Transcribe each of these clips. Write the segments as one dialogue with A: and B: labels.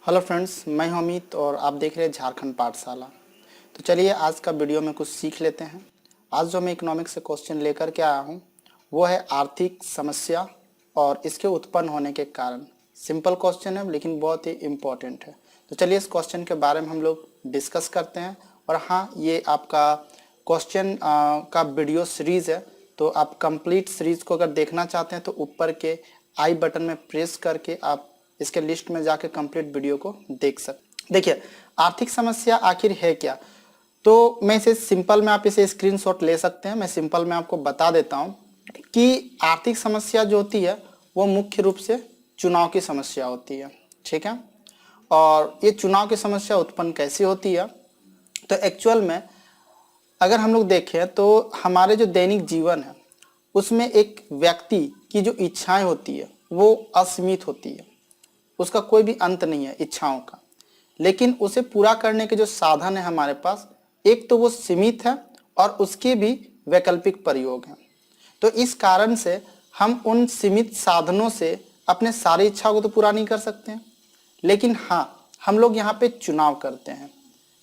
A: Hello friends, मैं हूं अमित और आप देख रहे हैं झारखंड पाठशाला। तो चलिए आज का वीडियो में कुछ सीख लेते हैं। आज जो मैं इकोनॉमिक्स से क्वेश्चन लेकर के आया हूं वो है आर्थिक समस्या और इसके उत्पन्न होने के कारण। सिंपल क्वेश्चन है लेकिन बहुत ही इम्पोर्टेंट है। तो चलिए इस क्वेश्चन के बारे में हम लोग डिस्कस करते हैं। और हाँ, ये आपका क्वेश्चन का वीडियो सीरीज़ है, तो आप कंप्लीट सीरीज़ को अगर देखना चाहते हैं तो ऊपर के आई बटन में प्रेस करके आप इसके लिस्ट में जाके कंप्लीट वीडियो को देख सकते। देखिए, आर्थिक समस्या आखिर है क्या। तो मैं इसे सिंपल में, आप इसे स्क्रीनशॉट ले सकते हैं। मैं सिंपल में आपको बता देता हूं कि आर्थिक समस्या जो होती है वो मुख्य रूप से चुनाव की समस्या होती है। ठीक है, और ये चुनाव की समस्या उत्पन्न कैसे होती है, तो एक्चुअल में अगर हम लोग देखें तो हमारे जो दैनिक जीवन है उसमें एक व्यक्ति की जो इच्छाएं होती है वो असीमित होती है। उसका कोई भी अंत नहीं है इच्छाओं का, लेकिन उसे पूरा करने के जो साधन है हमारे पास, एक तो वो सीमित है और उसके भी वैकल्पिक प्रयोग हैं। तो इस कारण से हम उन सीमित साधनों से अपने सारी इच्छाओं को तो पूरा नहीं कर सकते हैं, लेकिन हाँ, हम लोग यहाँ पे चुनाव करते हैं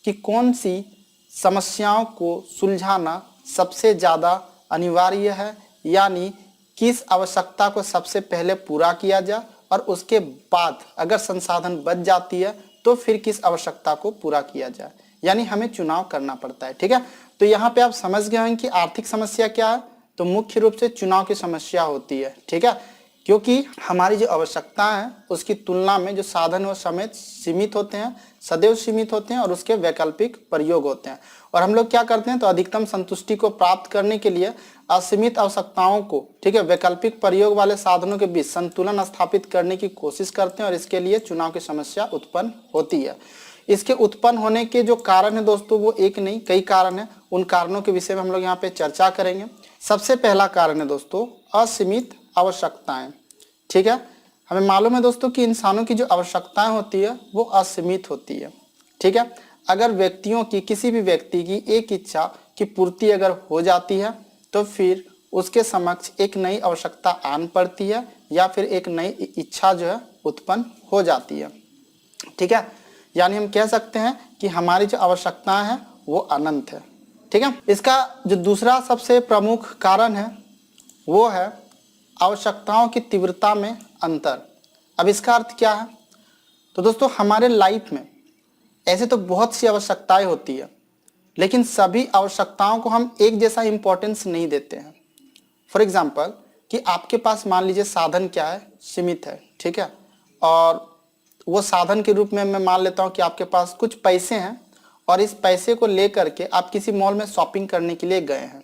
A: कि कौन सी समस्याओं को सुलझाना सबसे ज़्यादा अनिवार्य है, यानी किस आवश्यकता को सबसे पहले पूरा किया जाए और उसके बाद अगर संसाधन बच जाती है तो फिर किस आवश्यकता को पूरा किया जाए, यानी हमें चुनाव करना पड़ता है। ठीक है, तो यहाँ पे आप समझ गए हैं कि आर्थिक समस्या क्या है। तो मुख्य रूप से चुनाव की समस्या होती है। ठीक है, क्योंकि हमारी जो आवश्यकता है उसकी तुलना में जो साधन वो समेत सीमित होते हैं, सदैव सीमित होते हैं और उसके वैकल्पिक प्रयोग होते हैं। और हम लोग क्या करते हैं, तो अधिकतम संतुष्टि को प्राप्त करने के लिए असीमित आवश्यकताओं को, ठीक है, वैकल्पिक प्रयोग वाले साधनों के बीच संतुलन स्थापित करने की कोशिश करते हैं और इसके लिए चुनाव की समस्या उत्पन्न होती है। इसके उत्पन्न होने के जो कारण है दोस्तों, वो एक नहीं कई कारण है। उन कारणों के विषय में हम लोग यहाँ पे चर्चा करेंगे। सबसे पहला कारण है दोस्तों असीमित आवश्यकताएं। ठीक है, हमें मालूम है दोस्तों कि इंसानों की जो आवश्यकताएं होती है वो असीमित होती है। ठीक है, अगर व्यक्तियों की, किसी भी व्यक्ति की एक इच्छा की पूर्ति अगर हो जाती है तो फिर उसके समक्ष एक नई आवश्यकता आन पड़ती है या फिर एक नई इच्छा जो है उत्पन्न हो जाती है। ठीक है, यानी हम कह सकते हैं कि हमारी जो आवश्यकताएं हैं वो अनंत है। ठीक है, इसका जो दूसरा सबसे प्रमुख कारण है वो है आवश्यकताओं की तीव्रता में अंतर। अब इसका अर्थ क्या है, तो दोस्तों हमारे लाइफ में ऐसे तो बहुत सी आवश्यकताएं होती है, लेकिन सभी आवश्यकताओं को हम एक जैसा इंपॉर्टेंस नहीं देते हैं। फॉर एग्जाम्पल कि आपके पास मान लीजिए साधन क्या है, सीमित है। ठीक है, और वो साधन के रूप में मैं मान लेता हूँ कि आपके पास कुछ पैसे हैं और इस पैसे को लेकर के आप किसी मॉल में शॉपिंग करने के लिए गए हैं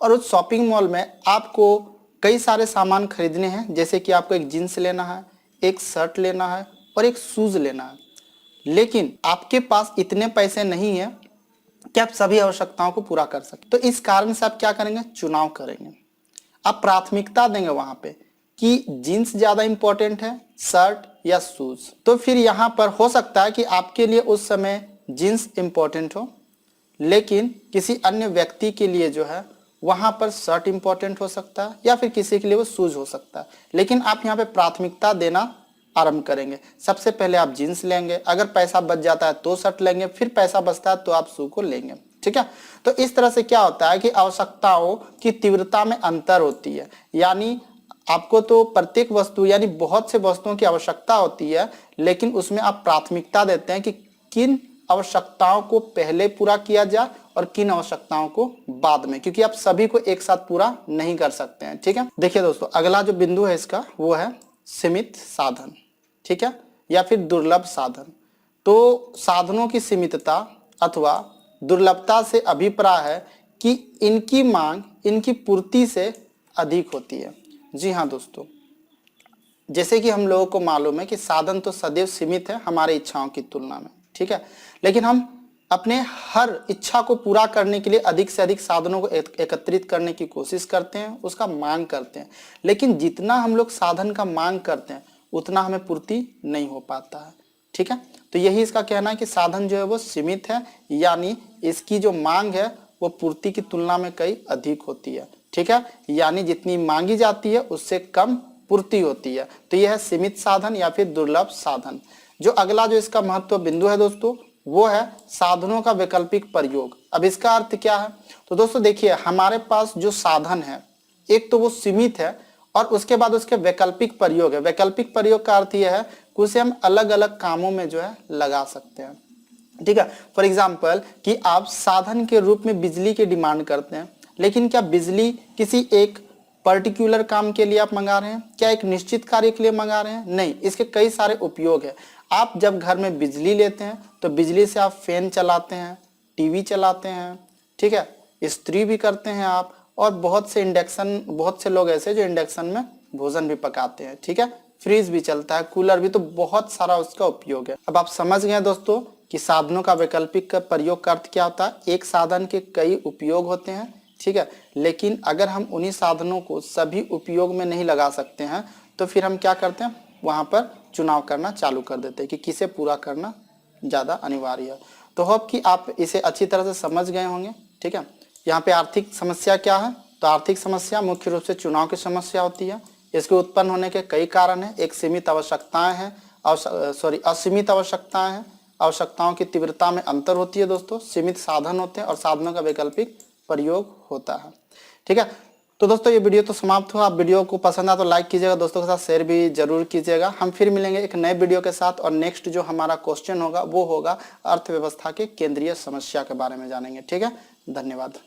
A: और उस शॉपिंग मॉल में आपको कई सारे सामान खरीदने हैं, जैसे कि आपको एक जीन्स लेना है, एक शर्ट लेना है और एक शूज लेना है, लेकिन आपके पास इतने पैसे नहीं है कि आप सभी आवश्यकताओं को पूरा कर सकें। तो इस कारण से आप क्या करेंगे, चुनाव करेंगे। आप प्राथमिकता देंगे वहां पे कि जीन्स ज्यादा इंपॉर्टेंट है, शर्ट या शूज। तो फिर यहाँ पर हो सकता है कि आपके लिए उस समय जीन्स इंपॉर्टेंट हो, लेकिन किसी अन्य व्यक्ति के लिए जो है वहां पर शर्ट इंपॉर्टेंट हो सकता है या फिर किसी के लिए वो शूज हो सकता है। लेकिन आप यहाँ पे प्राथमिकता देना आरंभ करेंगे। सबसे पहले आप जीन्स लेंगे, अगर पैसा बच जाता है तो शर्ट लेंगे, फिर पैसा बचता है तो आप शू को लेंगे। ठीक है, तो इस तरह से क्या होता है कि आवश्यकताओं की तीव्रता में अंतर होती है, यानी आपको तो प्रत्येक वस्तु यानी बहुत से वस्तुओं की आवश्यकता होती है, लेकिन उसमें आप प्राथमिकता देते हैं कि किन आवश्यकताओं को पहले पूरा किया जाए और किन आवश्यकताओं को बाद में, क्योंकि आप सभी को एक साथ पूरा नहीं कर सकते हैं। ठीक है, देखिए दोस्तों अगला जो बिंदु है इसका वो है सीमित साधन। ठीक है, या फिर दुर्लभ साधन। तो साधनों की सीमितता अथवा दुर्लभता से अभिप्राय है कि इनकी मांग इनकी पूर्ति से अधिक होती है। जी हाँ दोस्तों, जैसे कि हम लोगों को मालूम है कि साधन तो सदैव सीमित है हमारे इच्छाओं की तुलना में। ठीक है, लेकिन हम अपने हर इच्छा को पूरा करने के लिए अधिक से अधिक साधनों को एकत्रित करने की कोशिश करते हैं, उसका मांग करते हैं, लेकिन जितना हम लोग साधन का मांग करते हैं उतना हमें पूर्ति नहीं हो पाता है। ठीक है, तो यही इसका कहना है कि साधन जो है वो सीमित है, यानी इसकी जो मांग है वो पूर्ति की तुलना में कई अधिक होती है। ठीक है, यानी जितनी मांगी जाती है उससे कम पूर्ति होती है। तो यह है सीमित साधन या फिर दुर्लभ साधन। जो अगला जो इसका महत्व बिंदु है दोस्तों, वो है साधनों का वैकल्पिक प्रयोग। अब इसका अर्थ क्या है? तो दोस्तों देखिए, हमारे पास जो साधन है, एक तो वो सीमित है और उसके बाद उसके वैकल्पिक प्रयोग है। वैकल्पिक प्रयोग का अर्थ यह है कि उसे हम अलग अलग कामों में जो है लगा सकते हैं। ठीक है, फॉर एग्जाम्पल कि आप साधन के रूप में बिजली की डिमांड करते हैं, लेकिन क्या बिजली किसी एक पर्टिकुलर काम के लिए आप मंगा रहे हैं? क्या एक निश्चित कार्य के लिए मंगा रहे हैं? नहीं, इसके कई सारे उपयोग है। आप जब घर में बिजली लेते हैं तो बिजली से आप फैन चलाते हैं, टीवी चलाते हैं, ठीक है, इस्त्री भी करते हैं आप, और बहुत से लोग ऐसे जो इंडक्शन में भोजन भी पकाते हैं। ठीक है, फ्रिज भी चलता है, कूलर भी, तो बहुत सारा उसका उपयोग है। अब आप समझ गए दोस्तों कि साधनों का वैकल्पिक का प्रयोग का अर्थ क्या होता है। एक साधन के कई उपयोग होते हैं, ठीक है, लेकिन अगर हम उन्हीं साधनों को सभी उपयोग में नहीं लगा सकते हैं तो फिर हम क्या करते हैं, वहां पर चुनाव करना चालू कर देते हैं कि किसे पूरा करना ज़्यादा अनिवार्य है। तो होप कि आप इसे अच्छी तरह से समझ गए होंगे। ठीक है, यहाँ पे आर्थिक समस्या क्या है? तो आर्थिक समस्या मुख्य रूप से चुनाव की समस्या होती है। इसके उत्पन्न होने के कई कारण हैं। एक सीमित आवश्यकताएं हैं, असीमित आवश्यकताएं हैं, आवश्यकताओं की तीव्रता में अंतर होती है दोस्तों, सीमित साधन होते हैं और साधनों का वैकल्पिक प्रयोग होता है। ठीक है, तो दोस्तों ये वीडियो तो समाप्त हुआ। आप वीडियो को पसंद आया तो लाइक कीजिएगा, दोस्तों के साथ शेयर भी जरूर कीजिएगा। हम फिर मिलेंगे एक नए वीडियो के साथ, और नेक्स्ट जो हमारा क्वेश्चन होगा वो होगा अर्थव्यवस्था के केंद्रीय समस्या के बारे में जानेंगे। ठीक है, धन्यवाद।